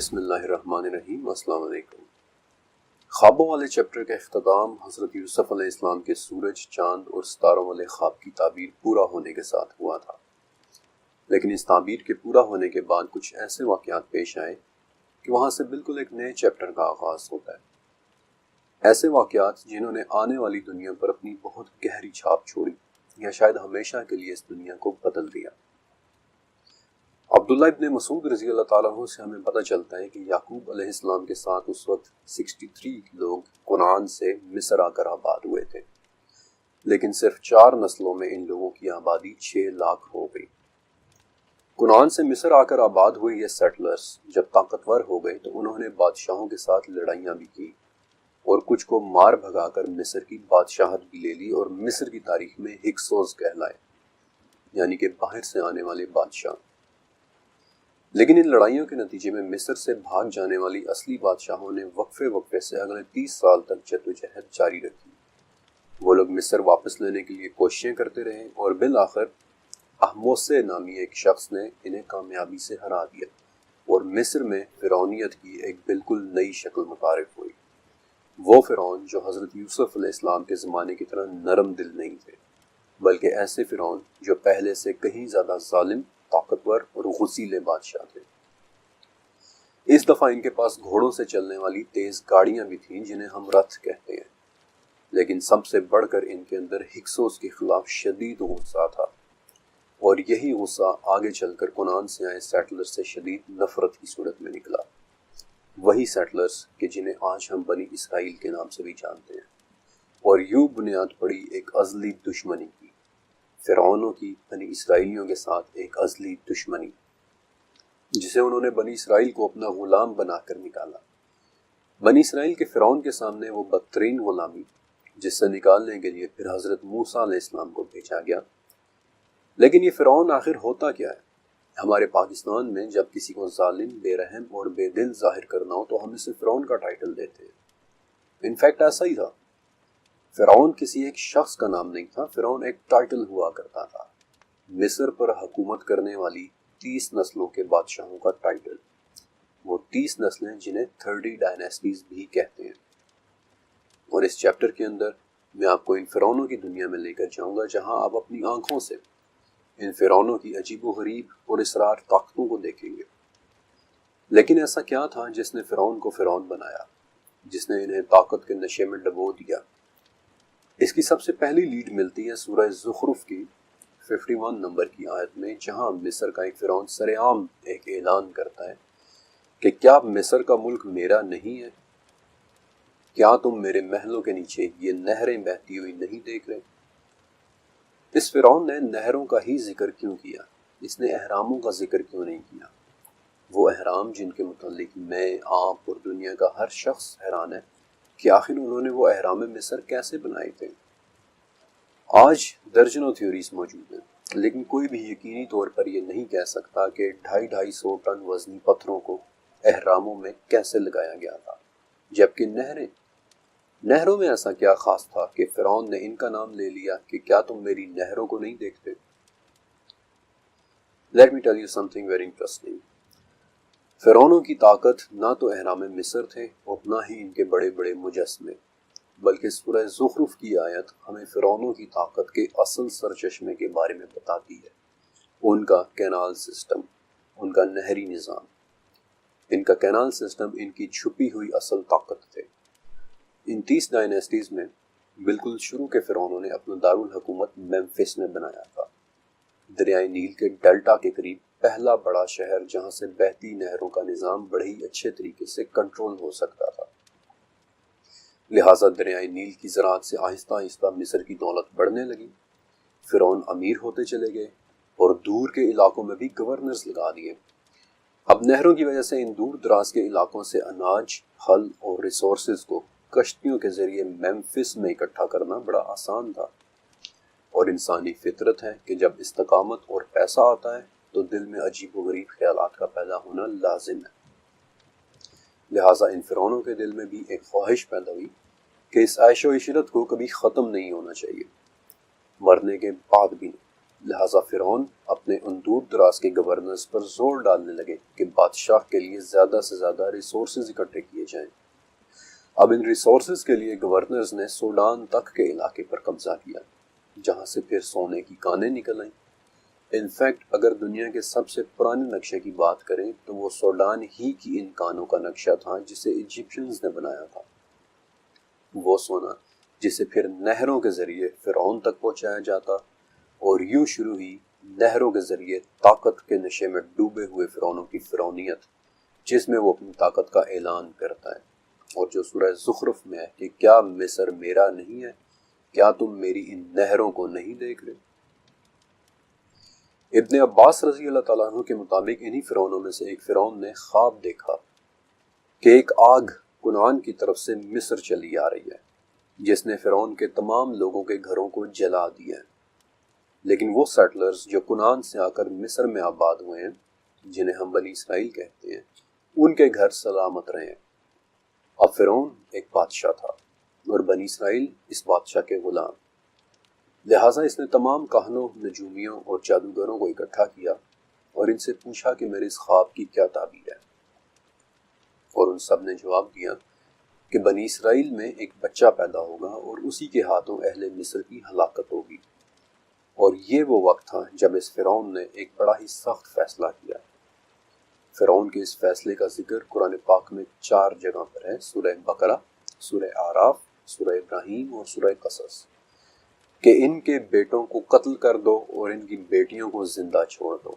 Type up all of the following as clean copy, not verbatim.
بسم اللہ الرحمن الرحیم۔ السلام علیکم۔ خوابوں والے چیپٹر کا اختتام حضرت یوسف علیہ السلام کے سورج، چاند اور ستاروں والے خواب کی تعبیر پورا ہونے کے ساتھ ہوا تھا، لیکن اس تعبیر کے پورا ہونے کے بعد کچھ ایسے واقعات پیش آئے کہ وہاں سے بالکل ایک نئے چیپٹر کا آغاز ہوتا ہے۔ ایسے واقعات جنہوں نے آنے والی دنیا پر اپنی بہت گہری چھاپ چھوڑی یا شاید ہمیشہ کے لیے اس دنیا کو بدل دیا۔ عبداللہ ابن مسعود رضی اللہ تعالیٰ عنہ سے ہمیں پتہ چلتا ہے کہ یعقوب علیہ السلام کے ساتھ اس وقت 63 لوگ کنعان سے مصر آ کر آباد ہوئے تھے، لیکن صرف 4 نسلوں میں ان لوگوں کی آبادی 6 لاکھ ہو گئی۔ کنعان سے مصر آ کر آباد ہوئے یہ سیٹلرز جب طاقتور ہو گئے تو انہوں نے بادشاہوں کے ساتھ لڑائیاں بھی کی اور کچھ کو مار بھگا کر مصر کی بادشاہت بھی لے لی اور مصر کی تاریخ میں ہکسوس کہلائے، یعنی کہ باہر سے آنے والے بادشاہ۔ لیکن ان لڑائیوں کے نتیجے میں مصر سے بھاگ جانے والی اصلی بادشاہوں نے وقفے سے اگلے 30 سال تک جدوجہد جاری رکھی۔ وہ لوگ مصر واپس لینے کے لیے کوششیں کرتے رہے اور بالآخر احموسے نامی ایک شخص نے انہیں کامیابی سے ہرا دیا اور مصر میں فرعونیت کی ایک بالکل نئی شکل متعارف ہوئی۔ وہ فرعون جو حضرت یوسف علیہ السلام کے زمانے کی طرح نرم دل نہیں تھے، بلکہ ایسے فرعون جو پہلے سے کہیں زیادہ ظالم، طاقتور اور غسیل بادشاہ تھے۔ اس دفعہ ان کے پاس گھوڑوں سے چلنے والی تیز گاڑیاں بھی تھیں جنہیں ہم رتھ کہتے ہیں، لیکن سب سے بڑھ کر ان کے اندر ہکسوس کے خلاف شدید غصہ تھا، اور یہی غصہ آگے چل کر کنعان سے آئے سیٹلر سے شدید نفرت کی صورت میں نکلا۔ وہی سیٹلرز کہ جنہیں آج ہم بنی اسرائیل کے نام سے بھی جانتے ہیں، اور یوں بنیاد پڑی ایک ازلی دشمنی کی، فرعونوں کی بنی اسرائیلیوں کے ساتھ ایک ازلی دشمنی، جسے انہوں نے بنی اسرائیل کو اپنا غلام بنا کر نکالا۔ بنی اسرائیل کے فرعون کے سامنے وہ بدترین غلامی جس سے نکالنے کے لیے پھر حضرت موسیٰ علیہ السلام کو بھیجا گیا۔ لیکن یہ فرعون آخر ہوتا کیا ہے؟ ہمارے پاکستان میں جب کسی کو ظالم، بے رحم اور بے دل ظاہر کرنا ہو تو ہم اسے فرعون کا ٹائٹل دیتے ہیں۔ انفیکٹ ایسا ہی تھا۔ فرعون کسی ایک شخص کا نام نہیں تھا، فرعون ایک ٹائٹل ہوا کرتا تھا، مصر پر حکومت کرنے والی 30 نسلوں کے بادشاہوں کا ٹائٹل۔ وہ 30 نسلیں جنہیں 30 ڈائنیسٹیز بھی کہتے ہیں۔ اور اس چیپٹر کے اندر میں آپ کو ان فرعونوں کی دنیا میں لے کر جاؤں گا جہاں آپ اپنی آنکھوں سے ان فرعونوں کی عجیب و غریب اور اسرار طاقتوں کو دیکھیں گے۔ لیکن ایسا کیا تھا جس نے فرعون کو فرعون بنایا، جس نے انہیں طاقت کے نشے میں ڈبو دیا؟ اس کی سب سے پہلی لیڈ ملتی ہے سورہ زخرف کی 51 نمبر کی آیت میں، جہاں مصر کا ایک فرعون سرعام ایک اعلان کرتا ہے کہ کیا مصر کا ملک میرا نہیں ہے؟ کیا تم میرے محلوں کے نیچے یہ نہریں بہتی ہوئی نہیں دیکھ رہے؟ اس فرعون نے نہروں کا ہی ذکر کیوں کیا؟ اس نے احراموں کا ذکر کیوں نہیں کیا؟ وہ احرام جن کے متعلق میں، آپ اور دنیا کا ہر شخص حیران ہے کہ آخر انہوں نے وہ احرام مصر کیسے بنائے تھے۔ آج درجنوں تھیوریز موجود ہیں، لیکن کوئی بھی یقینی طور پر یہ نہیں کہہ سکتا کہ 250 ٹن وزنی پتھروں کو احراموں میں کیسے لگایا گیا تھا، جبکہ نہروں میں ایسا کیا خاص تھا کہ فرعون نے ان کا نام لے لیا کہ کیا تم میری نہروں کو نہیں دیکھتے؟ Let me tell you something very interesting۔ فرعونوں کی طاقت نہ تو احرام مصر تھے اور نہ ہی ان کے بڑے بڑے مجسمے، بلکہ سورہ زخرف کی آیت ہمیں فرعونوں کی طاقت کے اصل سرچشمے کے بارے میں بتاتی ہے، ان کا کینال سسٹم، ان کا نہری نظام۔ ان کا کینال سسٹم ان کی چھپی ہوئی اصل طاقت تھے۔ ان 30 ڈائنیسٹیز میں بالکل شروع کے فرعونوں نے اپنا دارالحکومت میمفس میں بنایا تھا، دریائے نیل کے ڈیلٹا کے قریب پہلا بڑا شہر جہاں سے بہتی نہروں کا نظام بڑے ہی اچھے طریقے سے کنٹرول ہو سکتا تھا۔ لہٰذا دریائے نیل کی زراعت سے آہستہ آہستہ مصر کی دولت بڑھنے لگی، فرعون امیر ہوتے چلے گئے اور دور کے علاقوں میں بھی گورنرز لگا دیے۔ اب نہروں کی وجہ سے ان دور دراز کے علاقوں سے اناج، پھل اور ریسورسز کو کشتیوں کے ذریعے میمفس میں اکٹھا کرنا بڑا آسان تھا، اور انسانی فطرت ہے کہ جب استقامت اور پیسہ آتا ہے تو دل میں عجیب و غریب خیالات کا پیدا ہونا لازم ہے۔ لہٰذا ان فرعونوں کے دل میں بھی ایک خواہش پیدا ہوئی کہ اس عیش و عشرت کو کبھی ختم نہیں ہونا چاہیے، مرنے کے بعد بھی نہیں۔ لہٰذا فرعون اپنے ان دور دراز کے گورنرز پر زور ڈالنے لگے کہ بادشاہ کے لیے زیادہ سے زیادہ ریسورسز اکٹھے کیے جائیں۔ اب ان ریسورسز کے لیے گورنرز نے سوڈان تک کے علاقے پر قبضہ کیا، جہاں سے پھر سونے کی کانیں نکل آئیں۔ انفیکٹ اگر دنیا کے سب سے پرانے نقشے کی بات کریں تو وہ سوڈان ہی کی ان کانوں کا نقشہ تھا جسے ایجپشنز نے بنایا تھا۔ وہ سونا جسے پھر نہروں کے ذریعے فرعون تک پہنچایا جاتا، اور یوں شروع ہوئی نہروں کے ذریعے طاقت کے نشے میں ڈوبے ہوئے فرعونوں کی فرعونیت، جس میں وہ اپنی طاقت کا اعلان کرتا ہے، اور جو سورہ زخرف میں ہے کہ کیا مصر میرا نہیں ہے، کیا تم میری ان نہروں کو نہیں دیکھ رہے؟ ابن عباس رضی اللہ تعالیٰ عنہ کے مطابق انہی فرعونوں میں سے ایک فرعون نے خواب دیکھا کہ ایک آگ کنعان کی طرف سے مصر چلی آ رہی ہے، جس نے فرعون کے تمام لوگوں کے گھروں کو جلا دیا ہے، لیکن وہ سیٹلرز جو کنعان سے آ کر مصر میں آباد ہوئے ہیں، جنہیں ہم بنی اسرائیل کہتے ہیں، ان کے گھر سلامت رہے ہیں۔ اب فرعون ایک بادشاہ تھا اور بنی اسرائیل اس بادشاہ کے غلام، لہٰذا اس نے تمام کاہنوں، نجومیوں اور جادوگروں کو اکٹھا کیا اور ان سے پوچھا کہ میرے اس خواب کی کیا تعبیر ہے، اور ان سب نے جواب دیا کہ بنی اسرائیل میں ایک بچہ پیدا ہوگا اور اسی کے ہاتھوں اہل مصر کی ہلاکت ہوگی۔ اور یہ وہ وقت تھا جب اس فرعون نے ایک بڑا ہی سخت فیصلہ کیا۔ فرعون کے اس فیصلے کا ذکر قرآن پاک میں 4 جگہ پر ہے، سورہ بقرہ، سورہ اعراف، سورہ ابراہیم اور سورہ قصص، کہ ان کے بیٹوں کو قتل کر دو اور ان کی بیٹیوں کو زندہ چھوڑ دو۔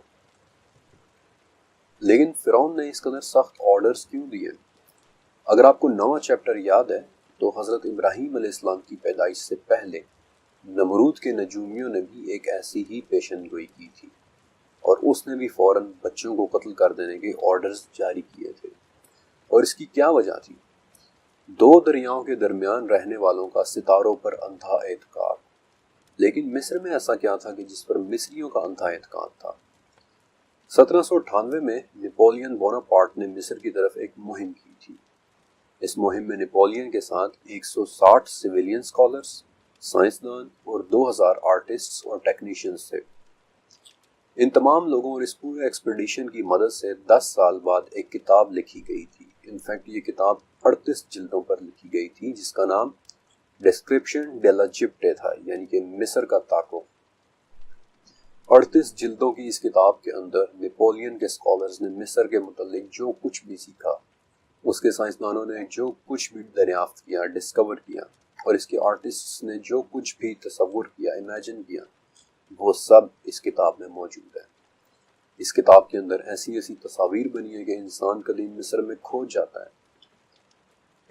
لیکن فرعون نے اس قدر سخت آرڈرز کیوں دیے؟ اگر آپ کو 9واں چیپٹر یاد ہے تو حضرت ابراہیم علیہ السلام کی پیدائش سے پہلے نمرود کے نجومیوں نے بھی ایک ایسی ہی پیشن گوئی کی تھی، اور اس نے بھی فوراً بچوں کو قتل کر دینے کے آرڈرز جاری کیے تھے۔ اور اس کی کیا وجہ تھی؟ 2 دریاؤں کے درمیان رہنے والوں کا ستاروں پر اندھا اعتقاد۔ لیکن مصر میں ایسا کیا تھا کہ جس پر مصریوں کا اندھا اعتقاد تھا؟ 1798 میں نپولین بوناپارٹ نے مصر کی طرف ایک مہم کی تھی۔ اس مہم میں نپولین کے ساتھ 160 سویلین اسکالرز، سائنسدان اور 2000 آرٹسٹس اور ٹیکنیشینز تھے۔ ان تمام لوگوں اور اس پورے ایکسپیڈیشن کی مدد سے 10 سال بعد ایک کتاب لکھی گئی تھی۔ انفیکٹ یہ کتاب 38 جلدوں پر لکھی گئی تھی، جس کا نام ڈسکرپشن ڈیلا جپٹے تھا، یعنی کہ مصر کا تاکو۔ 38 جلدوں کی اس کتاب کے اندر نپولین کے اسکالرز نے مصر کے متعلق جو کچھ بھی سیکھا، اس کے سائنسدانوں نے جو کچھ بھی دریافت کیا، ڈسکور کیا، اور اس کے آرٹسٹس نے جو کچھ بھی تصور کیا، امیجن کیا، وہ سب اس کتاب میں موجود ہے۔ اس کتاب کے اندر ایسی ایسی تصاویر بنی ہے کہ انسان قدیم مصر میں کھو جاتا ہے۔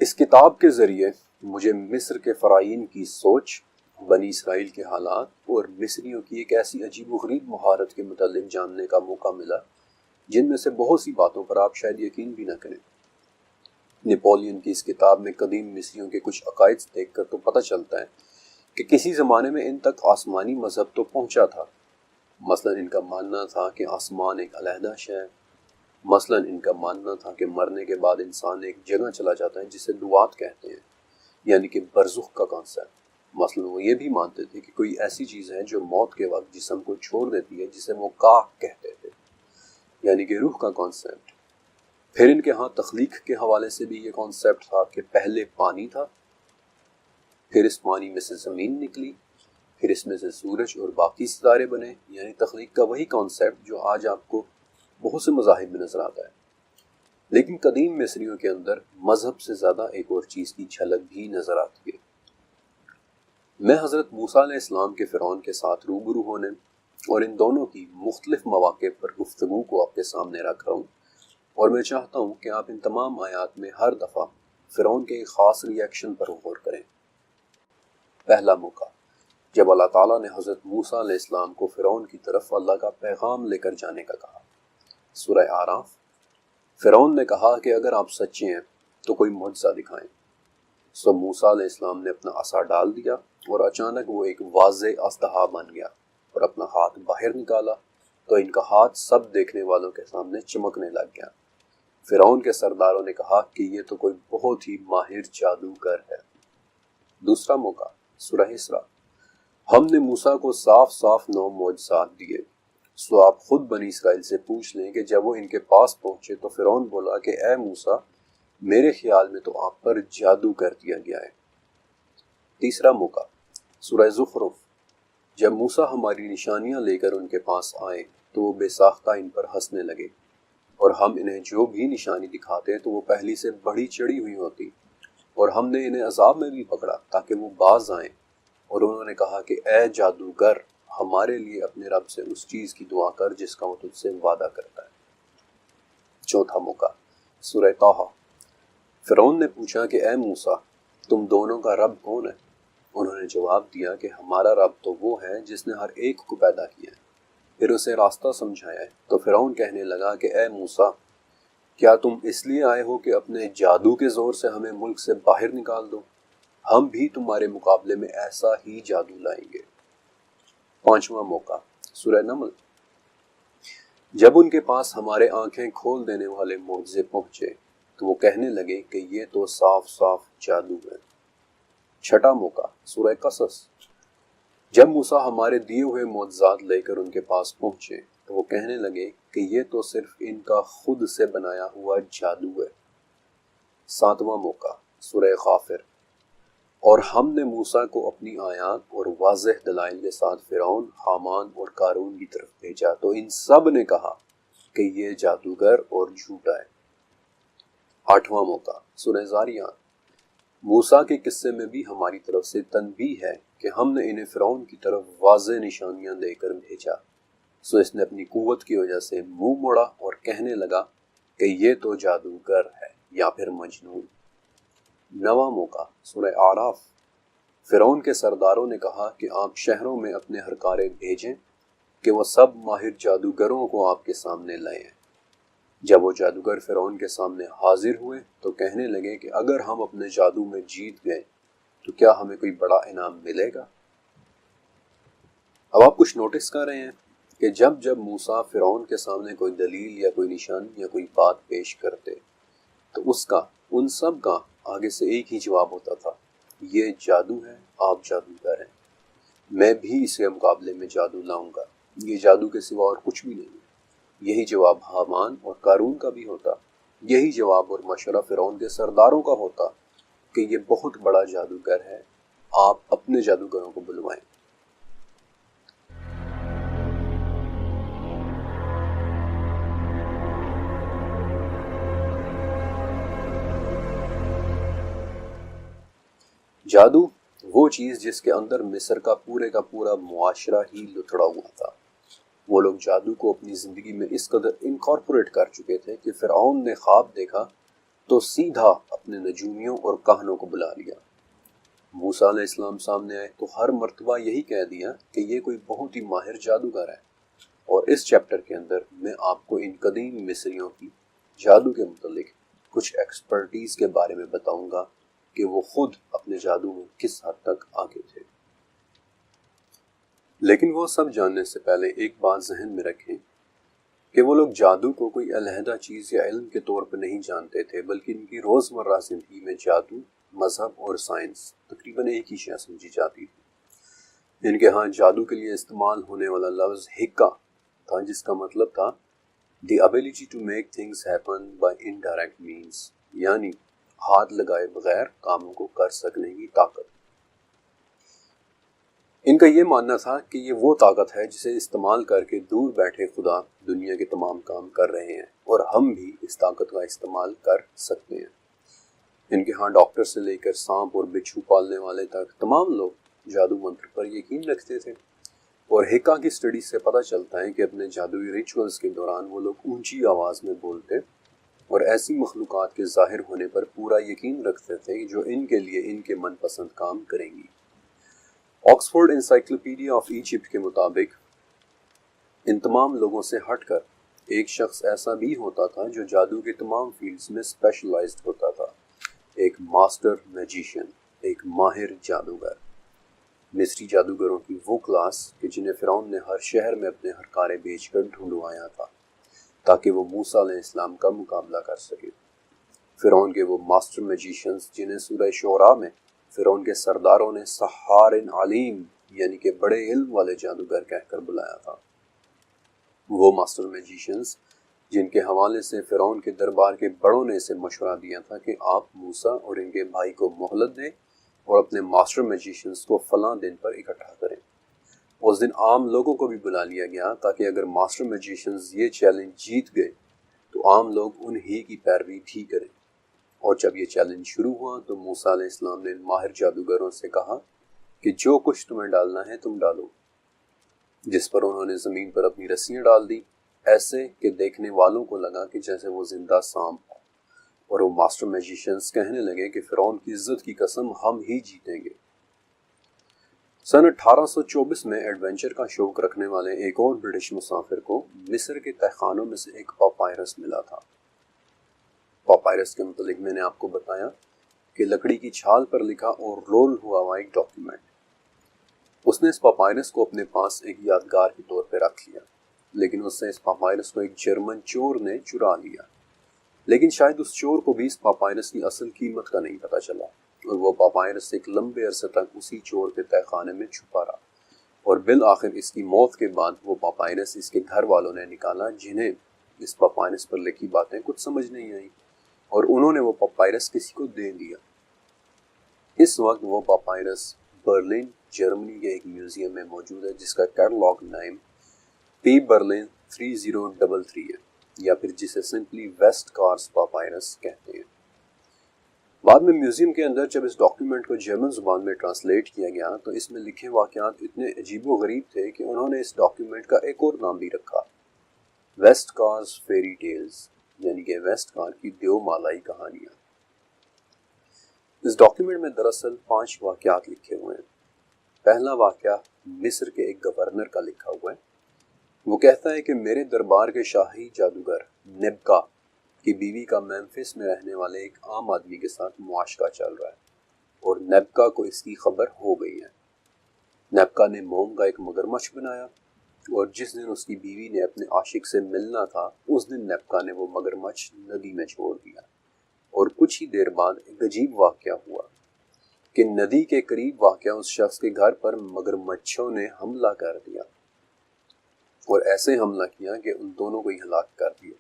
اس کتاب کے ذریعے مجھے مصر کے فرعین کی سوچ، بنی اسرائیل کے حالات اور مصریوں کی ایک ایسی عجیب و غریب مہارت کے متعلق جاننے کا موقع ملا جن میں سے بہت سی باتوں پر آپ شاید یقین بھی نہ کریں۔ نپولین کی اس کتاب میں قدیم مصریوں کے کچھ عقائد دیکھ کر تو پتہ چلتا ہے کہ کسی زمانے میں ان تک آسمانی مذہب تو پہنچا تھا۔ مثلا ان کا ماننا تھا کہ آسمان ایک علیحدہ شے ہے۔ مثلا ان کا ماننا تھا کہ مرنے کے بعد انسان ایک جگہ چلا جاتا ہے جسے نوات کہتے ہیں، یعنی کہ برزخ کا کانسیپٹ۔ مثلا وہ یہ بھی مانتے تھے کہ کوئی ایسی چیز ہے جو موت کے وقت جسم کو چھوڑ دیتی ہے، جسے وہ کاہ کہتے تھے، یعنی کہ روح کا کانسیپٹ۔ پھر ان کے ہاں تخلیق کے حوالے سے بھی یہ کانسیپٹ تھا کہ پہلے پانی تھا، پھر اس پانی میں سے زمین نکلی، پھر اس میں سے سورج اور باقی ستارے بنے، یعنی تخلیق کا وہی کانسیپٹ جو آج آپ کو بہت سے مذاہب میں نظر آتا ہے۔ لیکن قدیم مصریوں کے اندر مذہب سے زیادہ ایک اور چیز کی جھلک بھی نظر آتی ہے۔ میں حضرت موسیٰ علیہ السلام کے فرعون کے ساتھ روبرو ہونے اور ان دونوں کی مختلف مواقع پر گفتگو کو آپ کے سامنے رکھ رہا ہوں، اور میں چاہتا ہوں کہ آپ ان تمام آیات میں ہر دفعہ فرعون کے ایک خاص ری ایکشن پر غور کریں۔ پہلا موقع، جب اللہ تعالیٰ نے حضرت موسیٰ علیہ السلام کو فرعون کی طرف اللہ کا پیغام لے کر جانے کا کہا۔ سورہ اعراف۔ فرعون نے کہا کہ اگر آپ سچے ہیں تو کوئی معجزہ دکھائیں۔ سو موسیٰ علیہ السلام نے اپنا عصا ڈال دیا اور اچانک وہ ایک واضح اژدہا بن گیا، اور اپنا ہاتھ باہر نکالا تو ان کا ہاتھ سب دیکھنے والوں کے سامنے چمکنے لگ گیا۔ فرعون کے سرداروں نے کہا کہ یہ تو کوئی بہت ہی ماہر جادوگر ہے۔ دوسرا موقع، سورہ اسراء۔ ہم نے موسیٰ کو صاف صاف 9 معجزات دیے، سو آپ خود بنی اسرائیل سے پوچھ لیں کہ جب وہ ان کے پاس پہنچے تو فرعون بولا کہ اے موسیٰ، میرے خیال میں تو آپ پر جادو کر دیا گیا ہے۔ تیسرا موقع سورہ زخرف۔ جب موسیٰ ہماری نشانیاں لے کر ان کے پاس آئے تو وہ بے ساختہ ان پر ہنسنے لگے، اور ہم انہیں جو بھی نشانی دکھاتے تو وہ پہلی سے بڑی چڑھی ہوئی ہوتی، اور ہم نے انہیں عذاب میں بھی پکڑا تاکہ وہ باز آئیں، اور انہوں نے کہا کہ اے جادوگر، ہمارے لیے اپنے رب سے اس چیز کی دعا کر جس کا وہ تجھ سے وعدہ کرتا ہے۔ چوتھا موقع سورہ طٰہٰ۔ فرعون نے پوچھا کہ اے موسیٰ، تم دونوں کا رب کون ہے؟ انہوں نے جواب دیا کہ ہمارا رب تو وہ ہے جس نے ہر ایک کو پیدا کیا ہے، پھر اسے راستہ سمجھایا ہے۔ تو فرعون کہنے لگا کہ اے موسیٰ، کیا تم اس لیے آئے ہو کہ اپنے جادو کے زور سے ہمیں ملک سے باہر نکال دو؟ ہم بھی تمہارے مقابلے میں ایسا ہی جادو لائیں گے۔ پانچواں موقع سورہ نمل۔ جب ان کے پاس ہمارے آنکھیں کھول دینے والے معجزے پہنچے تو وہ کہنے لگے کہ یہ تو صاف صاف جادو ہے۔ چھٹا موقع سورہ قصص۔ جب موسیٰ ہمارے دیے ہوئے معجزات لے کر ان کے پاس پہنچے تو وہ کہنے لگے کہ یہ تو صرف ان کا خود سے بنایا ہوا جادو ہے۔ ساتواں موقع سورہ غافر۔ اور ہم نے موسیٰ کو اپنی آیات اور واضح دلائل کے ساتھ فرعون، حامان اور قارون کی طرف بھیجا تو ان سب نے کہا کہ یہ جادوگر اور جھوٹا ہے۔ آٹھواں موقع سورہ ذاریات۔ موسیٰ کے قصے میں بھی ہماری طرف سے تنبیہ ہے کہ ہم نے انہیں فرعون کی طرف واضح نشانیاں دے کر بھیجا، سو اس نے اپنی قوت کی وجہ سے منہ موڑا اور کہنے لگا کہ یہ تو جادوگر ہے یا پھر مجنون۔ نواں موقع سورہ اعراف۔ فرعون کے سرداروں نے کہا کہ آپ شہروں میں اپنے ہرکارے بھیجیں کہ وہ سب ماہر جادوگروں کو آپ کے سامنے لائیں۔ جب وہ جادوگر فرعون کے سامنے حاضر ہوئے تو کہنے لگے کہ اگر ہم اپنے جادو میں جیت گئے تو کیا ہمیں کوئی بڑا انعام ملے گا؟ اب آپ کچھ نوٹس کر رہے ہیں کہ جب جب موسیٰ فرعون کے سامنے کوئی دلیل یا کوئی نشانی یا کوئی بات پیش کرتے تو اس کا ان سب کا آگے سے ایک ہی جواب ہوتا تھا، یہ جادو ہے، آپ جادوگر ہیں، میں بھی اس کے مقابلے میں جادو لاؤں گا، یہ جادو کے سوا اور کچھ بھی نہیں۔ یہی جواب حامان اور قارون کا بھی ہوتا، یہی جواب اور مشورہ فرعون کے سرداروں کا ہوتا کہ یہ بہت بڑا جادوگر ہے، آپ اپنے جادوگروں کو بلوائیں۔ جادو وہ چیز جس کے اندر مصر کا پورا معاشرہ ہی لتڑا ہوا تھا۔ وہ لوگ جادو کو اپنی زندگی میں اس قدر انکارپوریٹ کر چکے تھے کہ فرعون نے خواب دیکھا تو سیدھا اپنے نجومیوں اور کاہنوں کو بلا لیا۔ موسیٰ علیہ السلام سامنے آئے تو ہر مرتبہ یہی کہہ دیا کہ یہ کوئی بہت ہی ماہر جادوگر ہے، اور اس چیپٹر کے اندر میں آپ کو ان قدیم مصریوں کی جادو کے متعلق کچھ ایکسپرٹیز کے بارے میں بتاؤں گا کہ وہ خود اپنے جادو میں کس حد تک آگے تھے۔ لیکن وہ سب جاننے سے پہلے ایک بات ذہن میں رکھیں کہ وہ لوگ جادو کو کوئی علیحدہ چیز یا علم کے طور پر نہیں جانتے تھے، بلکہ ان کی روزمرہ زندگی میں جادو، مذہب اور سائنس تقریباً ایک ہی شے سمجھی جاتی تھی۔ ان کے ہاں جادو کے لیے استعمال ہونے والا لفظ حکا تھا، جس کا مطلب تھا the ability to make things happen by indirect means، یعنی ہاتھ لگائے بغیر کاموں کو کر سکنے کی طاقت۔ ان کا یہ ماننا تھا کہ یہ وہ طاقت ہے جسے استعمال کر کے دور بیٹھے خدا دنیا کے تمام کام کر رہے ہیں، اور ہم بھی اس طاقت کا استعمال کر سکتے ہیں۔ ان کے ہاں ڈاکٹر سے لے کر سانپ اور بچھو پالنے والے تک تمام لوگ جادو منتر پر یقین رکھتے تھے، اور ہیکا کی سٹڈی سے پتہ چلتا ہے کہ اپنے جادوئی ریچولز کے دوران وہ لوگ اونچی آواز میں بولتے اور ایسی مخلوقات کے ظاہر ہونے پر پورا یقین رکھتے تھے جو ان کے لیے ان کے من پسند کام کریں گی۔ آکسفورڈ انسائکلوپیڈیا آف ایجپٹ کے مطابق ان تمام لوگوں سے ہٹ کر ایک شخص ایسا بھی ہوتا تھا جو جادو کے تمام فیلڈز میں اسپیشلائزڈ ہوتا تھا، ایک ماسٹر میجیشین، ایک ماہر جادوگر۔ مصری جادوگروں کی وہ کلاس کہ جنہیں فرعون نے ہر شہر میں اپنے ہرکارے بھیج کر ڈھونڈوایا تھا تاکہ وہ موسیٰ علیہ السلام کا مقابلہ کر سکے۔ فرعون کے وہ ماسٹر میجیشنز جنہیں سورہ شعراء میں فرعون کے سرداروں نے سحار علیم یعنی کہ بڑے علم والے جادوگر کہہ کر بلایا تھا۔ وہ ماسٹر میجیشنز جن کے حوالے سے فرعون کے دربار کے بڑوں نے اسے مشورہ دیا تھا کہ آپ موسیٰ اور ان کے بھائی کو مہلت دیں اور اپنے ماسٹر میجیشنز کو فلاں دن پر اکٹھا کریں۔ اس دن عام لوگوں کو بھی بلا لیا گیا تاکہ اگر ماسٹر میجیشنز یہ چیلنج جیت گئے تو عام لوگ انہی کی پیروی بھی کریں۔ اور جب یہ چیلنج شروع ہوا تو موسیٰ علیہ السلام نے ماہر جادوگروں سے کہا کہ جو کچھ تمہیں ڈالنا ہے تم ڈالو، جس پر انہوں نے زمین پر اپنی رسیاں ڈال دی، ایسے کہ دیکھنے والوں کو لگا کہ جیسے وہ زندہ سانپ ہو، اور وہ ماسٹر میجیشنز کہنے لگے کہ فرعون کی عزت کی قسم ہم ہی جیتیں گے۔ سن 1824 میں ایڈونچر کا شوق رکھنے والے ایک اور برٹش مسافر کو مصر کے تہخانوں میں سے ایک پاپائرس ملا تھا۔ پاپائرس کے متعلق میں نے آپ کو بتایا کہ لکڑی کی چھال پر لکھا اور رول ہوا ہوا ایک ڈاکیومنٹ۔ اس نے اس پاپائرس کو اپنے پاس ایک یادگار کے طور پہ رکھ لیا، لیکن اس سے اس پاپائرس کو ایک جرمن چور نے چرا لیا۔ لیکن شاید اس چور کو بھی اس پاپائرس کی اصل قیمت کا نہیں پتہ چلا، اور وہ پاپائرس ایک لمبے عرصے تک اسی چور کے تہہ خانے میں چھپا رہا، اور بالآخر اس کی موت کے بعد وہ پاپائرس اس کے گھر والوں نے نکالا، جنہیں اس پاپائرس پر لکھی باتیں کچھ سمجھ نہیں آئیں، اور انہوں نے وہ پاپائرس کسی کو دے دیا۔ اس وقت وہ پاپائرس برلن جرمنی کے ایک میوزیم میں موجود ہے، جس کا کیٹلاگ نیم پی برلن 3033 ہے، یا پھر جسے سمپلی ویسٹ کارس پاپائرس کہتے ہیں۔ بعد میں میوزیم کے اندر جب اس ڈاکیومنٹ کو جرمن زبان میں ٹرانسلیٹ کیا گیا تو اس میں لکھے واقعات اتنے عجیب و غریب تھے کہ انہوں نے اس ڈاکیومنٹ کا ایک اور نام بھی رکھا، ویسٹ کارس فیری ٹیلز، یعنی کہ ویسٹ کار کی دیو مالائی کہانیاں۔ اس ڈاکیومنٹ میں دراصل 5 واقعات لکھے ہوئے ہیں۔ پہلا واقعہ مصر کے ایک گورنر کا لکھا ہوا ہے۔ وہ کہتا ہے کہ میرے دربار کے شاہی جادوگر نبکا کی بیوی کا میمفس میں رہنے والے ایک عام آدمی کے ساتھ معاشقہ چل رہا ہے، اور نبکا کو اس کی خبر ہو گئی ہے۔ نبکا نے موم کا ایک مگرمچھ بنایا، اور جس دن اس کی بیوی نے اپنے عاشق سے ملنا تھا اس دن نبکا نے وہ مگرمچھ ندی میں چھوڑ دیا، اور کچھ ہی دیر بعد ایک عجیب واقعہ ہوا کہ ندی کے قریب واقع اس شخص کے گھر پر مگرمچھوں نے حملہ کر دیا، اور ایسے حملہ کیا کہ ان دونوں کو ہی ہلاک کر دیا۔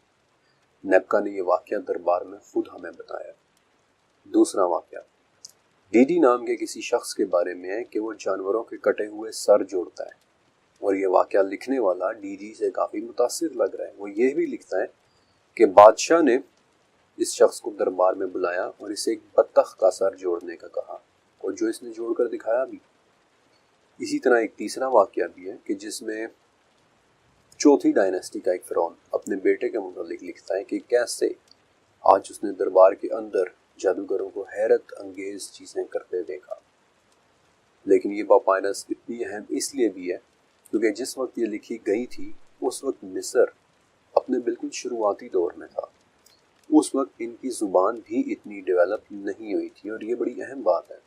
نبکا نے یہ واقعہ دربار میں خود ہمیں بتایا۔ دوسرا واقعہ ڈی ڈی نام کے کسی شخص کے بارے میں ہے کہ وہ جانوروں کے کٹے ہوئے سر جوڑتا ہے، اور یہ واقعہ لکھنے والا ڈی ڈی سے کافی متاثر لگ رہا ہے۔ وہ یہ بھی لکھتا ہے کہ بادشاہ نے اس شخص کو دربار میں بلایا اور اسے ایک بطخ کا سر جوڑنے کا کہا، اور جو اس نے جوڑ کر دکھایا بھی۔ اسی طرح ایک تیسرا واقعہ بھی ہے کہ جس میں چوتھی ڈائناسٹی کا ایک فرعون اپنے بیٹے کے متعلق لکھتا ہے کہ کیسے آج اس نے دربار کے اندر جادوگروں کو حیرت انگیز چیزیں کرتے دیکھا۔ لیکن یہ پاپائرس اتنی اہم اس لیے بھی ہے کیونکہ جس وقت یہ لکھی گئی تھی اس وقت مصر اپنے بالکل شروعاتی دور میں تھا۔ اس وقت ان کی زبان بھی اتنی ڈیولپ نہیں ہوئی تھی، اور یہ بڑی اہم بات ہے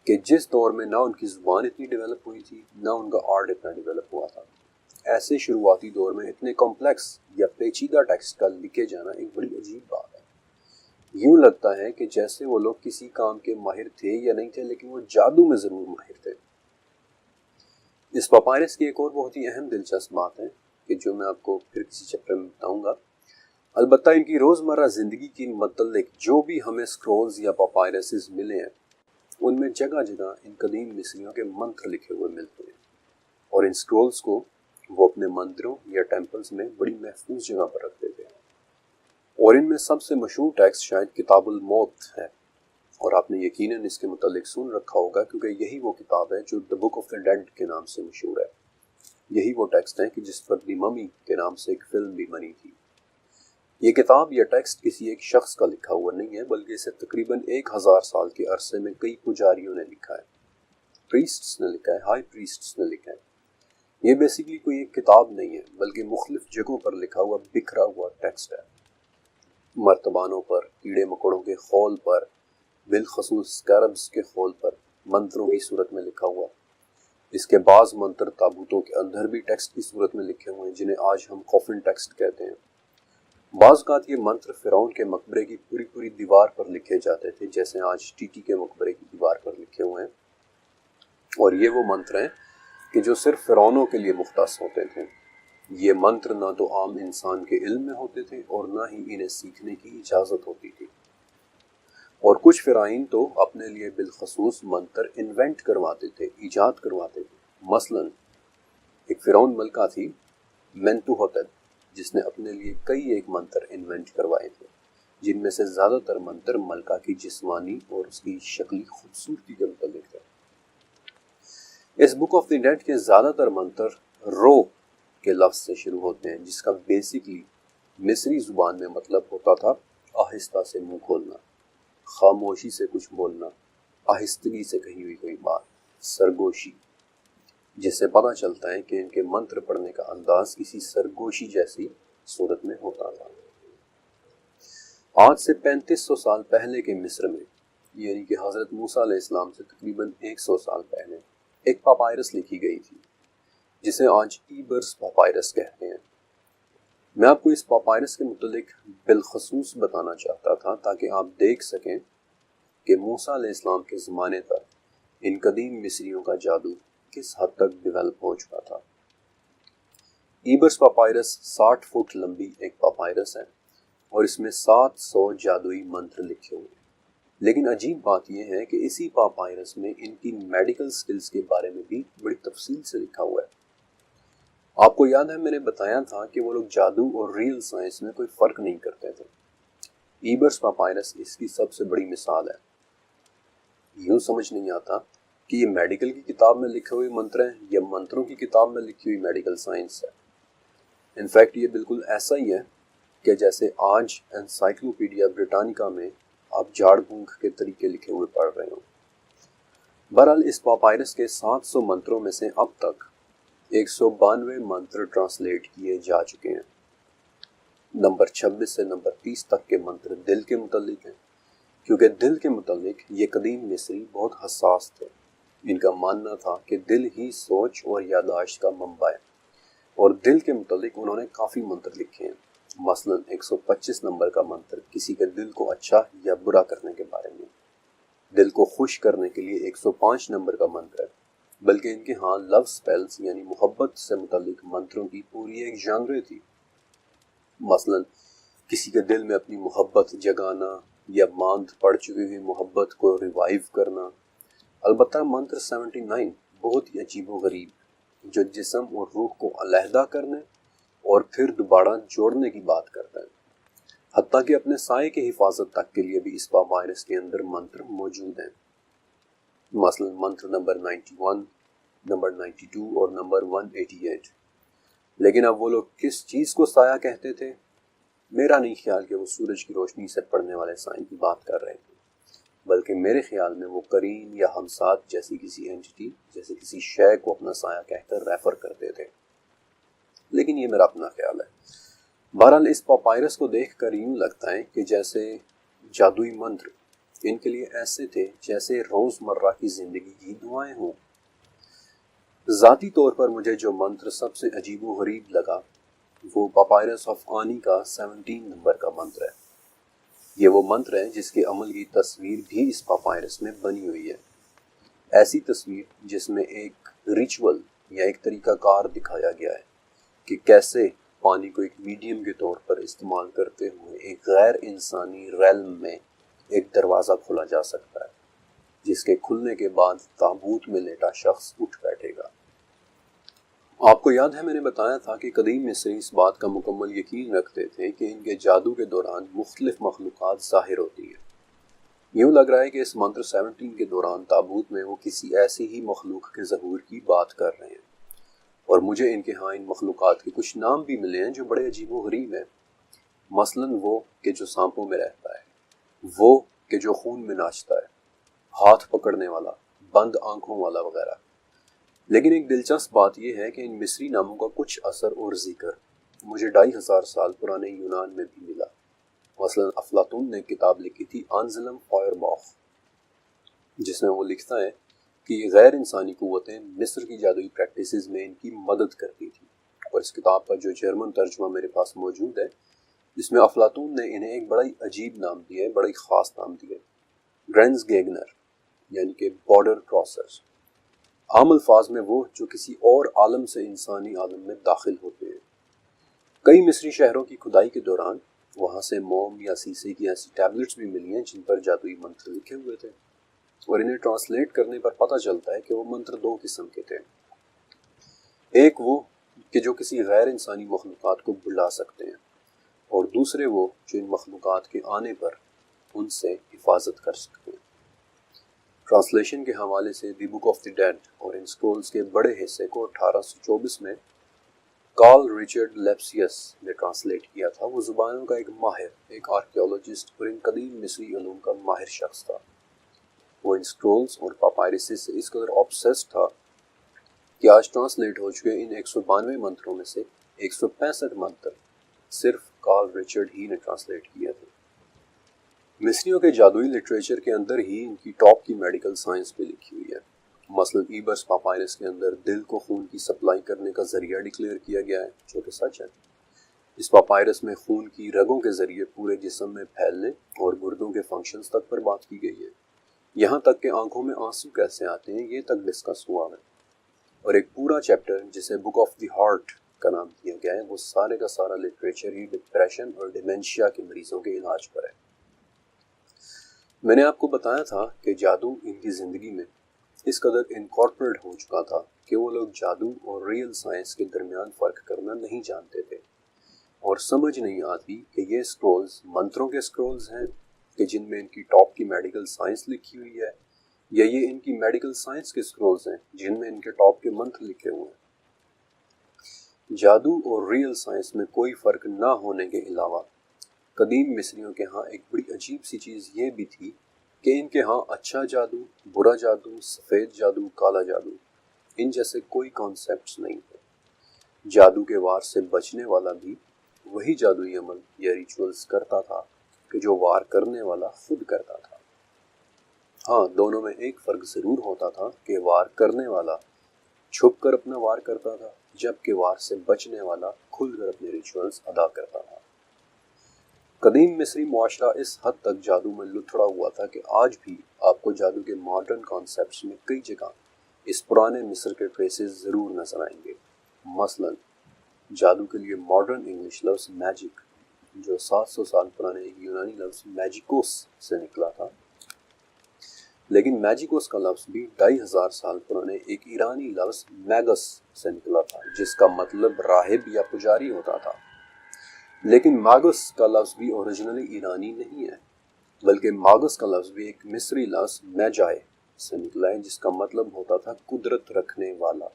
کہ جس دور میں نہ ان کی زبان اتنی ڈیولپ ہوئی تھی نہ ان کا آرٹ اتنا ڈیولپ ہوا تھا، ایسے شروعاتی دور میں اتنے کمپلیکس یا پیچیدہ ٹیکسٹ کا لکھے جانا ایک بڑی عجیب بات ہے۔ یوں لگتا ہے کہ جیسے وہ لوگ کسی کام کے ماہر تھے یا نہیں تھے، لیکن وہ جادو میں ضرور ماہر تھے۔ اس پاپائرس کی ایک اور بہت ہی اہم دلچسپ بات ہے کہ جو میں آپ کو پھر کسی چیپٹر میں بتاؤں گا۔ البتہ ان کی روزمرہ زندگی کے متعلق جو بھی ہمیں سکرولز یا پاپائرسز ملے ہیں ان میں جگہ جگہ ان قدیم مصریوں کے منتر لکھے ہوئے ملتے ہیں، اور ان سکرولز کو وہ اپنے مندروں یا ٹیمپلز میں بڑی محفوظ جگہ پر رکھ دیتے ہیں، اور ان میں سب سے مشہور ٹیکسٹ شاید کتاب الموت ہے، اور آپ نے یقیناً اس کے متعلق سن رکھا ہوگا کیونکہ یہی وہ کتاب ہے جو دا بک آف دا ڈیڈ کے نام سے مشہور ہے۔ یہی وہ ٹیکسٹ ہے کہ جس پر دی ممی کے نام سے ایک فلم بھی بنی تھی۔ یہ کتاب یا ٹیکسٹ کسی ایک شخص کا لکھا ہوا نہیں ہے، بلکہ اسے تقریباً 1000 سال کے عرصے میں کئی پجاریوں نے لکھا ہے، پریسٹس نے لکھا ہے، ہائی پریسٹس نے لکھا ہے۔ یہ بیسیکلی کوئی ایک کتاب نہیں ہے بلکہ مختلف جگہوں پر لکھا ہوا بکھرا ہوا ٹیکسٹ ہے، مرتبانوں پر، کیڑے مکوڑوں کے خول پر، بالخصوص اسکیربس کے خول پر منتروں کی صورت میں لکھا ہوا۔ اس کے بعض منتر تابوتوں کے اندر بھی ٹیکسٹ کی صورت میں لکھے ہوئے ہیں جنہیں آج ہم کوفن ٹیکسٹ کہتے ہیں۔ بعض اوقات یہ منتر فرعون کے مقبرے کی پوری پوری دیوار پر لکھے جاتے تھے، جیسے آج ٹی ٹی کے مقبرے کی دیوار پر لکھے ہوئے ہیں۔ اور یہ وہ منتر ہیں کہ جو صرف فرعونوں کے لیے مختص ہوتے تھے۔ یہ منتر نہ تو عام انسان کے علم میں ہوتے تھے اور نہ ہی انہیں سیکھنے کی اجازت ہوتی تھی، اور کچھ فرعین تو اپنے لیے بالخصوص منتر انوینٹ کرواتے تھے، ایجاد کرواتے تھے۔ مثلاً ایک فرعون ملکہ تھی منتوحتب، جس نے اپنے لیے کئی ایک منتر انوینٹ کروائے تھے، جن میں سے زیادہ تر منتر ملکہ کی جسمانی اور اس کی شکلی خوبصورتی کے متعلق تھے۔ اس بک آف دی ڈیڈ کے زیادہ تر منتر رو کے لفظ سے شروع ہوتے ہیں، جس کا بیسکلی مصری زبان میں مطلب ہوتا تھا آہستہ سے منہ کھولنا، خاموشی سے کچھ بولنا، آہستگی سے کہی ہوئی کوئی بات، سرگوشی، جس سے پتہ چلتا ہے کہ ان کے منتر پڑھنے کا انداز کسی سرگوشی جیسی صورت میں ہوتا تھا۔ آج سے 3500 سال پہلے کے مصر میں، یعنی کہ حضرت موسیٰ علیہ السلام سے تقریباً 100 سال پہلے، ایک پاپائرس لکھی گئی تھی جسے آج ایبرس پاپائرس کہتے ہیں۔ میں آپ کو اس پاپائرس کے متعلق بالخصوص بتانا چاہتا تھا تاکہ آپ دیکھ سکیں کہ موسیٰ علیہ السلام کے زمانے تک ان قدیم مصریوں کا جادو کس حد تک ڈیولپ ہو چکا تھا۔ ایبرس پاپائرس 60 فٹ لمبی ایک پاپائرس ہے اور اس میں 700 جادوئی منتر لکھے ہوئے ہیں۔ لیکن عجیب بات یہ ہے کہ اسی پاپائرس میں ان کی میڈیکل سکلز کے بارے میں بھی بڑی تفصیل سے لکھا ہوا ہے۔ آپ کو یاد ہے میں نے بتایا تھا کہ وہ لوگ جادو اور ریل سائنس میں کوئی فرق نہیں کرتے تھے۔ ایبرس پاپائرس اس کی سب سے بڑی مثال ہے۔ یوں سمجھ نہیں آتا کہ یہ میڈیکل کی کتاب میں لکھے ہوئے منتر ہیں یا منتروں کی کتاب میں لکھی ہوئی میڈیکل سائنس ہے۔ انفیکٹ یہ بالکل ایسا ہی ہے کہ جیسے آج انسائکلوپیڈیا بریٹانیکا میں آپ جھاڑ پھونک کے طریقے لکھے ہوئے پڑھ رہے ہوں۔ بہرحال اس پاپائرس کے 700 منتروں میں سے اب تک 192 منتر ٹرانسلیٹ کیے جا چکے ہیں۔ نمبر 26 سے نمبر 30 تک کے منتر دل کے متعلق ہیں، کیونکہ دل کے متعلق یہ قدیم مصری بہت حساس تھے۔ ان کا ماننا تھا کہ دل ہی سوچ اور یادداشت کا منبع ہے، اور دل کے متعلق انہوں نے کافی منتر لکھے ہیں۔ مثلاً 125 نمبر کا منتر کسی کے دل کو اچھا یا برا کرنے کے بارے میں، دل کو خوش کرنے کے لیے 105 نمبر کا منتر ہے، بلکہ ان کے ہاں لو سپیلز یعنی محبت سے متعلق منتروں کی پوری ایک ژانر تھی۔ مثلاً کسی کے دل میں اپنی محبت جگانا یا ماند پڑ چکی ہوئی محبت کو ریوائیو کرنا۔ البتہ منتر 79 بہت ہی عجیب و غریب، جو جسم اور روح کو علیحدہ کرنے اور پھر دوبارہ جوڑنے کی بات کرتا ہے۔ حتیٰ کہ اپنے سائے کی حفاظت تک کے لیے بھی اس پاپائرس کے اندر منتر موجود ہیں۔ مثلا منتر نمبر 91، نمبر 92 اور نمبر 188۔ لیکن اب وہ لوگ کس چیز کو سایہ کہتے تھے؟ میرا نہیں خیال کہ وہ سورج کی روشنی سے پڑنے والے سائے کی بات کر رہے تھے، بلکہ میرے خیال میں وہ قرین یا ہمسات جیسی کسی اینٹی، جیسے کسی شے کو اپنا سایہ کہہ کر ریفر کرتے تھے، لیکن یہ میرا اپنا خیال ہے۔ بہرحال اس پاپائرس کو دیکھ کر یوں لگتا ہے کہ جیسے جادوئی منتر ان کے لیے ایسے تھے جیسے روزمرہ کی زندگی کی دعائیں ہوں۔ ذاتی طور پر مجھے جو منتر سب سے عجیب و غریب لگا وہ پاپائرس آف آنی کا 17 نمبر کا منتر ہے۔ یہ وہ منتر ہے جس کے عمل کی تصویر بھی اس پاپائرس میں بنی ہوئی ہے، ایسی تصویر جس میں ایک ریچول یا ایک طریقہ کار دکھایا گیا ہے کہ کیسے پانی کو ایک میڈیم کے طور پر استعمال کرتے ہوئے ایک غیر انسانی ریلم میں ایک دروازہ کھولا جا سکتا ہے، جس کے کھلنے کے بعد تابوت میں لیٹا شخص اٹھ بیٹھے گا۔ آپ کو یاد ہے میں نے بتایا تھا کہ قدیم مصری اس بات کا مکمل یقین رکھتے تھے کہ ان کے جادو کے دوران مختلف مخلوقات ظاہر ہوتی ہیں۔ یوں لگ رہا ہے کہ اس منتر 17 کے دوران تابوت میں وہ کسی ایسی ہی مخلوق کے ظہور کی بات کر رہے ہیں، اور مجھے ان کے ہاں ان مخلوقات کے کچھ نام بھی ملے ہیں جو بڑے عجیب و غریب ہیں۔ مثلاً وہ کہ جو سانپوں میں رہتا ہے، وہ کہ جو خون میں ناچتا ہے، ہاتھ پکڑنے والا، بند آنکھوں والا وغیرہ۔ لیکن ایک دلچسپ بات یہ ہے کہ ان مصری ناموں کا کچھ اثر اور ذکر مجھے 2500 سال پرانے یونان میں بھی ملا۔ مثلاً افلاطون نے کتاب لکھی تھی آنزلم فائرباخ، جس میں وہ لکھتا ہے کہ یہ غیر انسانی قوتیں مصر کی جادوئی پریکٹسز میں ان کی مدد کرتی تھی، اور اس کتاب کا جو جرمن ترجمہ میرے پاس موجود ہے، اس میں افلاطون نے انہیں ایک بڑا ہی عجیب نام دیا ہے، بڑا ہی خاص نام دیا ہے، گرینز گیگنر، یعنی کہ بارڈر کراسرز۔ عام الفاظ میں وہ جو کسی اور عالم سے انسانی عالم میں داخل ہوتے ہیں۔ کئی مصری شہروں کی کھدائی کے دوران وہاں سے موم یا سیسے کی ایسی ٹیبلٹس بھی ملی ہیں جن پر جادوئی منتر لکھے ہوئے تھے، اور انہیں ٹرانسلیٹ کرنے پر پتہ چلتا ہے کہ وہ منتر دو قسم کے تھے۔ ایک وہ کہ جو کسی غیر انسانی مخلوقات کو بلا سکتے ہیں، اور دوسرے وہ جو ان مخلوقات کے آنے پر ان سے حفاظت کر سکتے ہیں۔ ٹرانسلیشن کے حوالے سے دی بک آف دی ڈیڈ اور ان سکرولز کے بڑے حصے کو 1824 میں کارل ریچرڈ لیپسیس نے ٹرانسلیٹ کیا تھا۔ وہ زبانوں کا ایک ماہر، ایک آرکیولوجسٹ اور ان قدیم مصری علوم کا ماہر شخص تھا۔ وہ ان سکرولز اور پاپائرسز سے اس قدر آبسیسڈ تھا کہ آج ٹرانسلیٹ ہو چکے ان 192 منتروں میں سے 165 منتر صرف کارل ریچرڈ ہی نے ٹرانسلیٹ کیا تھے۔ مصریوں کے جادوئی لٹریچر کے اندر ہی ان کی ٹاپ کی میڈیکل سائنس بھی لکھی ہوئی ہے۔ مثلا ایبرس پاپائرس کے اندر دل کو خون کی سپلائی کرنے کا ذریعہ ڈکلیئر کیا گیا ہے، جو کہ سچ ہے۔ اس پاپائرس میں خون کی رگوں کے ذریعے پورے جسم میں پھیلنے اور گردوں کے فنکشنز تک پر بات کی گئی ہے۔ یہاں تک کہ آنکھوں میں آنسو کیسے آتے ہیں یہ تک ڈسکس ہوا ہے، اور ایک پورا چیپٹر جسے بک آف دی ہارٹ کا نام دیا گیا ہے وہ سارے کا سارا لٹریچر ہی ڈپریشن اور ڈیمنشیا کے مریضوں کے علاج پر ہے۔ میں نے آپ کو بتایا تھا کہ جادو ان کی زندگی میں اس قدر انکارپوریٹ ہو چکا تھا کہ وہ لوگ جادو اور ریئل سائنس کے درمیان فرق کرنا نہیں جانتے تھے، اور سمجھ نہیں آتی کہ یہ سکرولز منتروں کے سکرولز ہیں کہ جن میں ان کی ٹاپ کی میڈیکل سائنس لکھی ہوئی ہے، یا یہ ان کی میڈیکل سائنس کے سکرولز ہیں جن میں ان کے ٹاپ کے منتر لکھے ہوئے ہیں۔ جادو اور ریئل سائنس میں کوئی فرق نہ ہونے کے علاوہ قدیم مصریوں کے ہاں ایک بڑی عجیب سی چیز یہ بھی تھی کہ ان کے ہاں اچھا جادو، برا جادو، سفید جادو، کالا جادو، ان جیسے کوئی کانسیپٹس نہیں تھے۔ جادو کے وار سے بچنے والا بھی وہی جادوئی عمل یا ریچولز کرتا تھا کہ جو وار کرنے والا خود کرتا تھا۔ ہاں، دونوں میں ایک فرق ضرور ہوتا تھا کہ وار کرنے والا چھپ کر اپنا وار کرتا تھا، جبکہ وار سے بچنے والا کھل کر اپنے ریچولز ادا کرتا تھا۔ قدیم مصری معاشرہ اس حد تک جادو میں لتھڑا ہوا تھا کہ آج بھی آپ کو جادو کے ماڈرن کانسیپٹس میں کئی جگہ اس پرانے مصر کے ٹریسز ضرور نظر آئیں گے۔ مثلا جادو کے لیے ماڈرن انگلش لفظ میجک، جو 700 سال پرانے ایک یونانی لفظ میجیکوس سے نکلا تھا، لیکن میجیکوس کا لفظ بھی 2500 سال پرانے ایک ایرانی لفظ میگس سے نکلا تھا، جس کا مطلب راہب یا پجاری ہوتا تھا۔ لیکن ماگس کا لفظ بھی اوریجنلی ایرانی نہیں ہے، بلکہ ماگس کا لفظ بھی ایک مصری لفظ میجائے سے نکلا ہے، جس کا مطلب ہوتا تھا قدرت رکھنے والا۔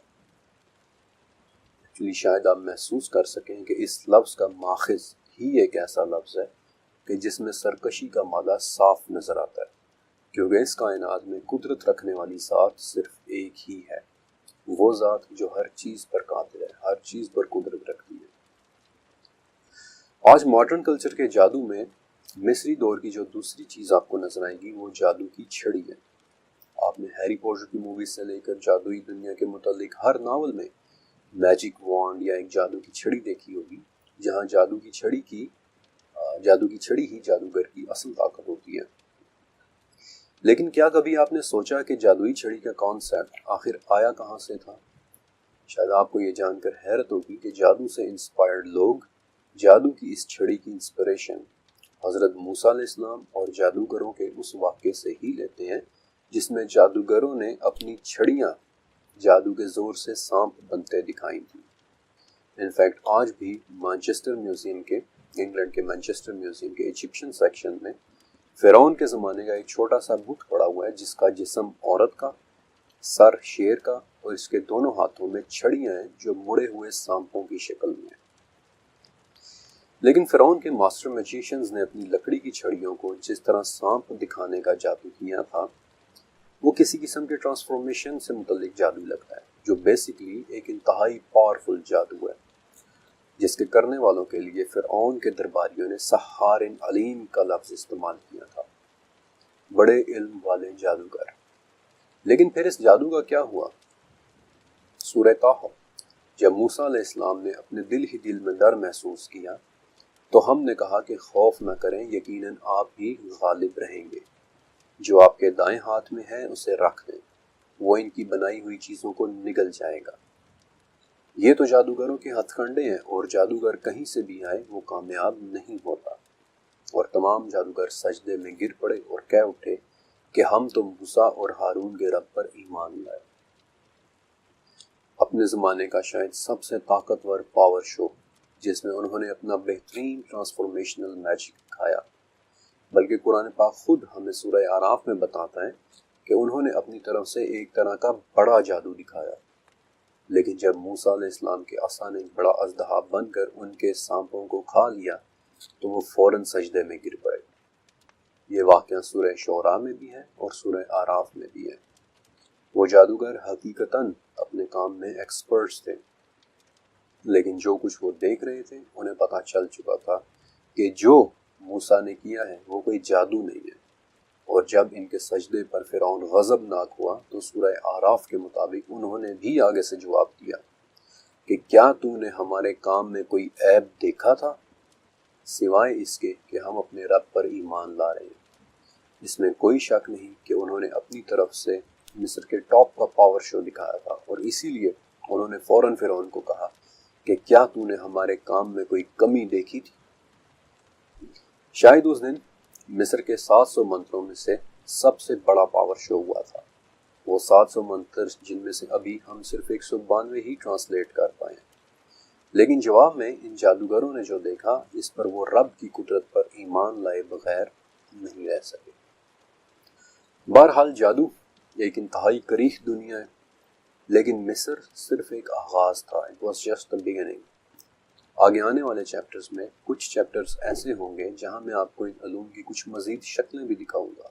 ایکچولی شاید آپ محسوس کر سکیں کہ اس لفظ کا ماخذ ہی ایک ایسا لفظ ہے کہ جس میں سرکشی کا مادہ صاف نظر آتا ہے، کیونکہ اس کائنات میں قدرت رکھنے والی ذات صرف ایک ہی ہے، وہ ذات جو ہر چیز پر قادر ہے، ہر چیز پر قدرت رکھتی ہے۔ آج ماڈرن کلچر کے جادو میں مصری دور کی جو دوسری چیز آپ کو نظر آئے گی وہ جادو کی چھڑی ہے۔ آپ نے ہیری پوٹر کی موویز سے لے کر جادوئی دنیا کے متعلق ہر ناول میں میجک وانڈ یا ایک جادو کی چھڑی دیکھی ہوگی، جہاں جادو کی چھڑی ہی جادوگر کی اصل طاقت ہوتی ہے۔ لیکن کیا کبھی آپ نے سوچا کہ جادوئی چھڑی کا کانسیپٹ آخر آیا کہاں سے تھا؟ شاید آپ کو یہ جان کر حیرت ہوگی کہ جادو سے انسپائرڈ لوگ جادو کی اس چھڑی کی انسپریشن حضرت موسیٰ علیہ السلام اور جادوگروں کے اس واقعے سے ہی لیتے ہیں جس میں جادوگروں نے اپنی چھڑیاں جادو کے زور سے سانپ بنتے دکھائی تھیں۔ انفیکٹ آج بھی انگلینڈ کے مانچسٹر میوزیم کے ایجپشن سیکشن میں فرعون کے زمانے کا ایک چھوٹا سا بت پڑا ہوا ہے جس کا جسم عورت کا، سر شیر کا، اور اس کے دونوں ہاتھوں میں چھڑیاں ہیں جو مڑے ہوئے سانپوں کی شکل میں ہیں۔ لیکن فرعون کے ماسٹر میجیشنز نے اپنی لکڑی کی چھڑیوں کو جس طرح سانپ دکھانے کا جادو کیا تھا، وہ کسی قسم کے ٹرانسفارمیشن سے متعلق جادو لگتا ہے، جو بیسیکلی ایک انتہائی پاورفل جادو ہے، جس کے کرنے والوں کے لیے فرعون کے درباریوں نے سحار علیم کا لفظ استعمال کیا تھا، بڑے علم والے جادوگر۔ لیکن پھر اس جادو کا کیا ہوا؟ سورہ طٰہٰ، جب موسیٰ علیہ السلام نے اپنے دل ہی دل میں ڈر محسوس کیا تو ہم نے کہا کہ خوف نہ کریں، یقیناً آپ ہی غالب رہیں گے، جو آپ کے دائیں ہاتھ میں ہے اسے رکھ دیں، وہ ان کی بنائی ہوئی چیزوں کو نگل جائے گا۔ یہ تو جادوگروں کے ہتھ کنڈے ہیں، اور جادوگر کہیں سے بھی آئے وہ کامیاب نہیں ہوتا۔ اور تمام جادوگر سجدے میں گر پڑے اور کہہ اٹھے کہ ہم تو موسیٰ اور ہارون کے رب پر ایمان لائے۔ اپنے زمانے کا شاید سب سے طاقتور پاور شو جس میں انہوں نے اپنا بہترین ٹرانسفارمیشنل میجک دکھایا، بلکہ قرآن پاک خود ہمیں سورہ اعراف میں بتاتا ہے کہ انہوں نے اپنی طرف سے ایک طرح کا بڑا جادو دکھایا، لیکن جب موسیٰ علیہ السلام کے عصا نے بڑا اژدہا بن کر ان کے سانپوں کو کھا لیا تو وہ فوراً سجدے میں گر پڑے۔ یہ واقعہ سورہ شعراء میں بھی ہے اور سورہ اعراف میں بھی ہے۔ وہ جادوگر حقیقتاً اپنے کام میں ایکسپرٹس تھے، لیکن جو کچھ وہ دیکھ رہے تھے انہیں پتہ چل چکا تھا کہ جو موسیٰ نے کیا ہے وہ کوئی جادو نہیں ہے۔ اور جب ان کے سجدے پر فرعون غضبناک ہوا تو سورہ اعراف کے مطابق انہوں نے بھی آگے سے جواب دیا کہ کیا تو نے ہمارے کام میں کوئی عیب دیکھا تھا، سوائے اس کے کہ ہم اپنے رب پر ایمان لا رہے ہیں۔ اس میں کوئی شک نہیں کہ انہوں نے اپنی طرف سے مصر کے ٹاپ کا پاور شو دکھایا تھا، اور اسی لیے انہوں نے فوراً فرعون کو کہا کہ کیا تو نے ہمارے کام میں کوئی کمی دیکھی تھی۔ شاید اس دن مصر کے 700 منتروں میں سے سب سے بڑا پاور شو ہوا تھا، وہ 700 منتر جن میں سے ابھی ہم صرف 192 ہی ٹرانسلیٹ کر پائے ہیں۔ لیکن جواب میں ان جادوگروں نے جو دیکھا اس پر وہ رب کی قدرت پر ایمان لائے بغیر نہیں رہ سکے۔ بہرحال جادو ایک انتہائی قریح دنیا ہے، لیکن مصر صرف ایک آغاز تھا۔ It was just the beginning۔ آگے آنے والے چیپٹرز میں کچھ چیپٹرز ایسے ہوں گے جہاں میں آپ کو ان علوم کی کچھ مزید شکلیں بھی دکھاؤں گا،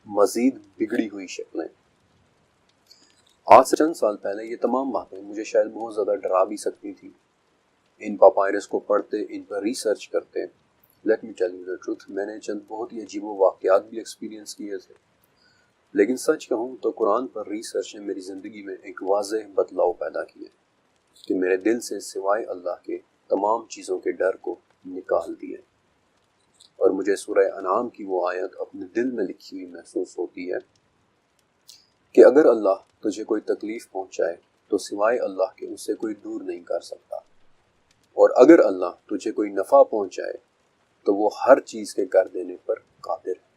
مزید بگڑی ہوئی شکلیں۔ آج سے چند سال پہلے یہ تمام باتیں مجھے شاید بہت زیادہ ڈرا بھی سکتی تھی۔ ان پاپائرس کو پڑھتے، ان پر ریسرچ کرتے، let me tell you the truth, میں نے چند بہت ہی عجیب و واقعات بھی ایکسپیرینس کیے تھے، لیکن سچ کہوں تو قرآن پر ریسرچ نے میری زندگی میں ایک واضح بدلاؤ پیدا کیا کہ میرے دل سے سوائے اللہ کے تمام چیزوں کے ڈر کو نکال دیا، اور مجھے سورہ انعام کی وہ آیت اپنے دل میں لکھی ہوئی محسوس ہوتی ہے کہ اگر اللہ تجھے کوئی تکلیف پہنچائے تو سوائے اللہ کے اسے کوئی دور نہیں کر سکتا، اور اگر اللہ تجھے کوئی نفع پہنچائے تو وہ ہر چیز کے کر دینے پر قادر ہے۔